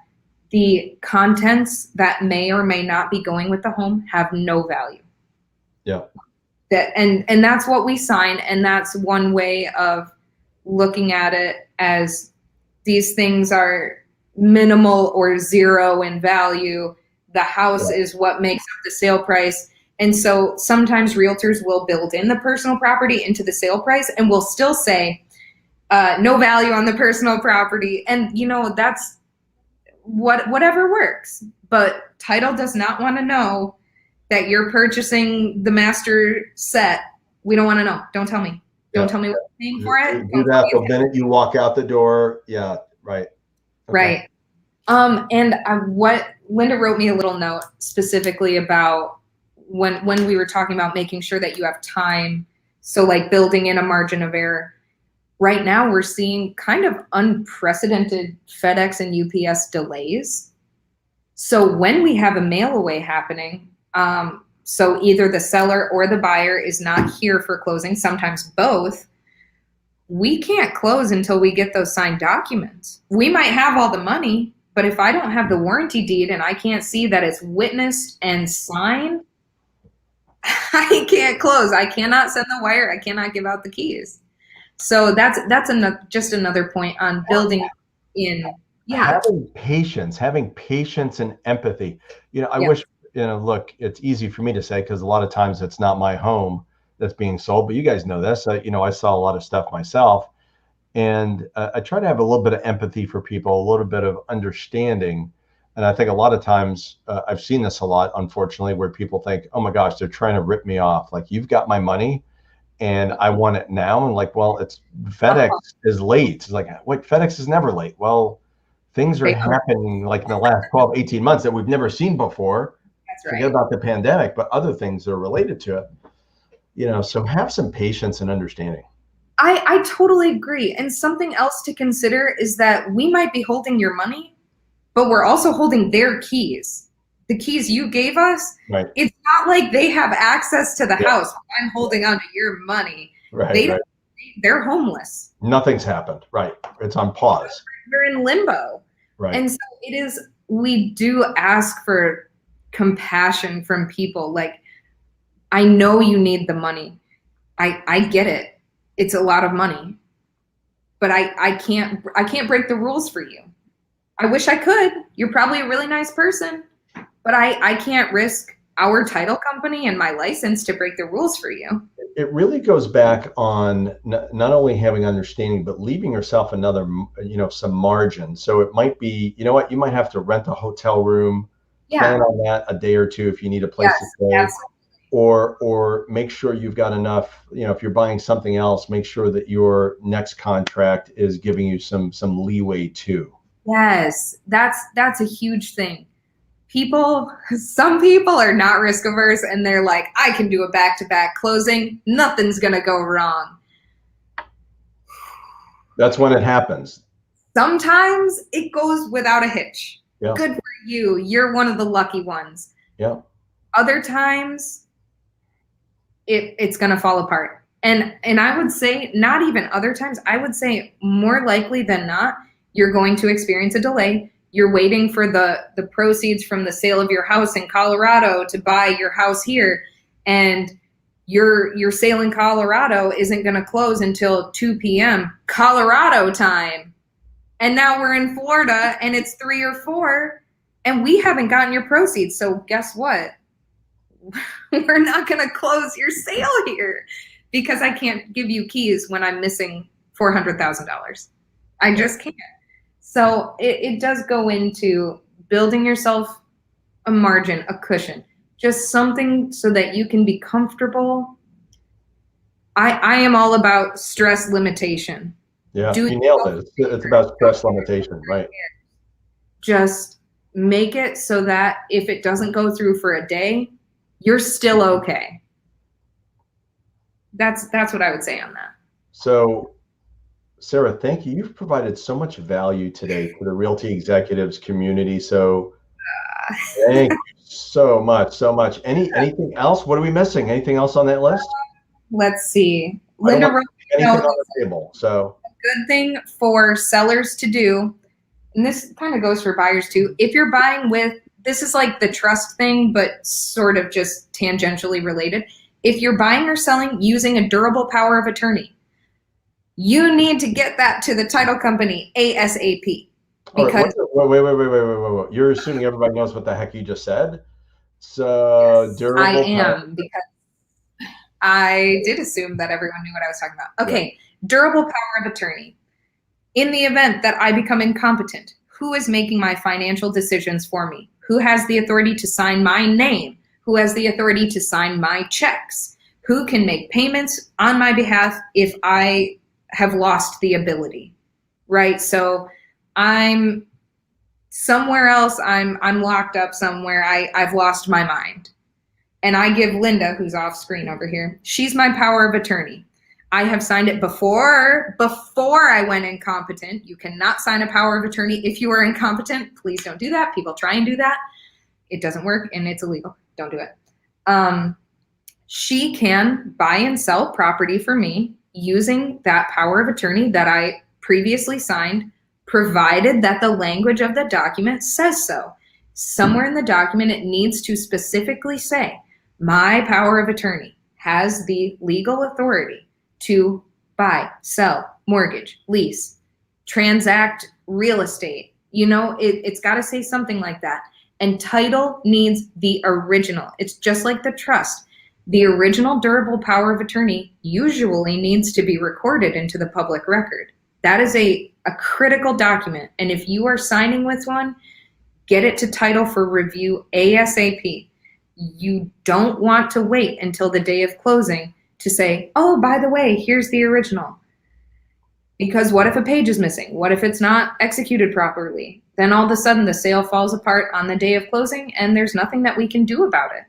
the contents that may or may not be going with the home have no value. Yeah. And that's what we sign, and that's one way of looking at it, as these things are minimal or zero in value. The house is what makes up the sale price. And so sometimes realtors will build in the personal property into the sale price, and will still say no value on the personal property. And that's whatever works. But title does not want to know that you're purchasing the master set. We don't want to know. Don't tell me. Don't tell me what you're paying for it. Do that the minute you walk out the door. Yeah, right. Okay. Right. And what Linda wrote me a little note specifically about when we were talking about making sure that you have time, so like building in a margin of error. Right now we're seeing kind of unprecedented FedEx and UPS delays. So when we have a mail away happening, so either the seller or the buyer is not here for closing, sometimes both, we can't close until we get those signed documents. We might have all the money, but if I don't have the warranty deed and I can't see that it's witnessed and signed, I can't close. I cannot send the wire. I cannot give out the keys. So that's just another point on building in. Yeah. Having patience and empathy. I Yeah. wish, look, it's easy for me to say because a lot of times it's not my home that's being sold, but you guys know this. I saw a lot of stuff myself, and I try to have a little bit of empathy for people, a little bit of understanding. And I think a lot of times I've seen this a lot, unfortunately, where people think, oh my gosh, they're trying to rip me off. Like, you've got my money and I want it now. And like, well, it's FedEx is late. It's like, wait, FedEx is never late. Well, things are happening like in the last 12, 18 months that we've never seen before. That's right. Forget about the pandemic, but other things that are related to it. So have some patience and understanding. I totally agree. And something else to consider is that we might be holding your money, but we're also holding their keys. The keys you gave us. Right. It's not like they have access to the house. I'm holding on to your money. Right. They're homeless. Nothing's happened. Right. It's on pause. They're in limbo. Right. And so we do ask for compassion from people. Like, I know you need the money. I get it. It's a lot of money, but I can't break the rules for you. I wish I could. You're probably a really nice person, but I can't risk our title company and my license to break the rules for you. It really goes back on not only having understanding, but leaving yourself another, some margin. So it might be, you might have to rent a hotel room, plan on that a day or two if you need a place to stay. Absolutely. Or make sure you've got enough, if you're buying something else, make sure that your next contract is giving you some leeway too. Yes, that's a huge thing. Some people are not risk averse and they're like, I can do a back-to-back closing. Nothing's going to go wrong. That's when it happens. Sometimes it goes without a hitch. Yeah. Good for you. You're one of the lucky ones. Yeah. Other times it's going to fall apart. And I would say not even other times. I would say more likely than not, you're going to experience a delay. You're waiting for the proceeds from the sale of your house in Colorado to buy your house here. And your sale in Colorado isn't going to close until 2 p.m. Colorado time. And now we're in Florida and it's 3 or 4 and we haven't gotten your proceeds. So guess what? We're not going to close your sale here because I can't give you keys when I'm missing $400,000. I just can't. So it does go into building yourself a margin, a cushion, just something so that you can be comfortable. I am all about stress limitation. Yeah, you nailed it. It's about stress limitation, right? Just make it so that if it doesn't go through for a day, you're still okay. That's what I would say on that. So, Sarah, thank you. You've provided so much value today to the Realty Executives community. So thank you so much. Anything else? What are we missing? Anything else on that list? Let's see. Linda wrote anything on the table. So a good thing for sellers to do, and this kind of goes for buyers too. If you're buying this is like the trust thing, but sort of just tangentially related. If you're buying or selling using a durable power of attorney, you need to get that to the title company ASAP. Because wait. You're assuming everybody knows what the heck you just said? So yes, durable I am, because I did assume that everyone knew what I was talking about. Okay, durable power of attorney. In the event that I become incompetent, who is making my financial decisions for me? Who has the authority to sign my name? Who has the authority to sign my checks? Who can make payments on my behalf if I have lost the ability, right? So I'm somewhere else, I'm locked up somewhere, I've lost my mind. and I give Linda, who's off screen over here, she's my power of attorney. I have signed it before I went incompetent. You cannot sign a power of attorney if you are incompetent. Please don't do that. People try and do that. It doesn't work and it's illegal. Don't do it. She can buy and sell property for me using that power of attorney that I previously signed, provided that the language of the document says so. Somewhere in the document, it needs to specifically say, my power of attorney has the legal authority to buy, sell, mortgage, lease, transact real estate. You know, it's got to say something like that. And title needs the original. It's just like the trust. The original durable power of attorney usually needs to be recorded into the public record. That is a critical document. And if you are signing with one, get it to title for review ASAP. You don't want to wait until the day of closing to say, oh, by the way, here's the original. Because what if a page is missing? What if it's not executed properly? Then all of a sudden the sale falls apart on the day of closing and there's nothing that we can do about it.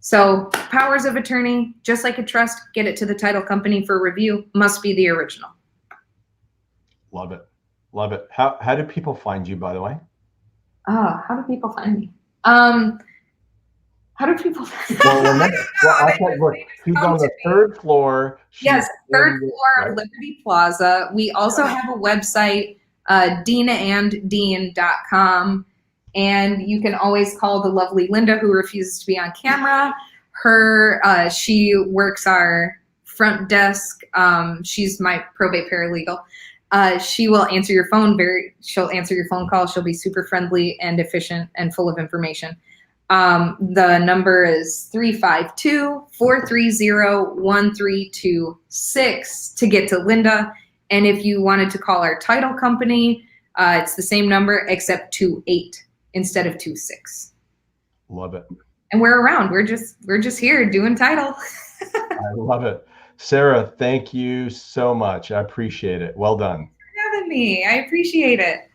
So powers of attorney, just like a trust, get it to the title company for review, must be the original. Love it. Love it. How do people find you, by the way? How do people find me? How do people find look, she's on the third floor. Yes, third floor of Liberty Plaza. We also have a website, dinaanddean.com. And you can always call the lovely Linda, who refuses to be on camera. She works our front desk. She's my probate paralegal. She will answer your phone. She'll answer your phone call. She'll be super friendly and efficient and full of information. The number is 352-430-1326 to get to Linda. And if you wanted to call our title company, it's the same number except 28 instead of 26. Love it. And we're around. We're just here doing title. I love it. Sarah, thank you so much. I appreciate it. Well done. Thanks for having me. I appreciate it.